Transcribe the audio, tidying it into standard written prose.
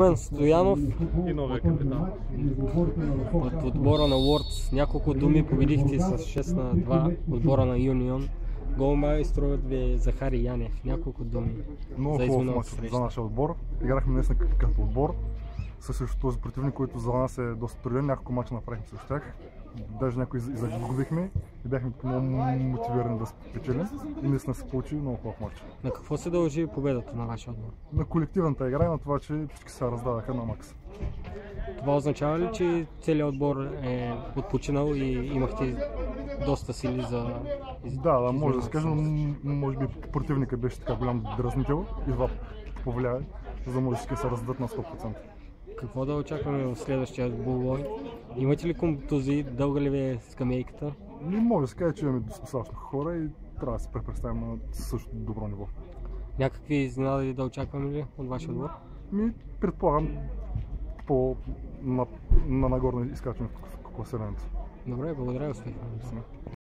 Румен Стоянов и новия капитан. от отбора на Уордс. Няколко думи, победихте с 6-2 отбора на Юнион. Голмайсторът ви е Захари Янев. Няколко думи Много за хубав изминалата мач среща. за нашия отбор. Играхме наистина като отбор. Срещу този противник, който за нас е доста труден. Няколко мача направихме срещу тях. Даже някои загубихме и бяхме много мотивирани да спечелим. И наистина се получи много хубав мач. На какво се дължи победата на вашия отбор? На колективната игра и на това, че всички се раздадаха на макс. Това означава ли, че целият отбор е отпочинал и имахте доста сили за... Да, може да се каже, но може би противника беше така голям дразнител и това повлияе, за да може всички се раздадат на 100%. Какво да очакваме в следващия двубой? Имате ли контузии? Дълга ли ви е скамейката? Не може да се каже, че имаме достатъчно хора и трябва да се препредставим на също добро ниво. Някакви изненади да очакваме ли от вашия отбор? Предполагам на нагорно изкачване в класирането. Добре, благодаря, успех.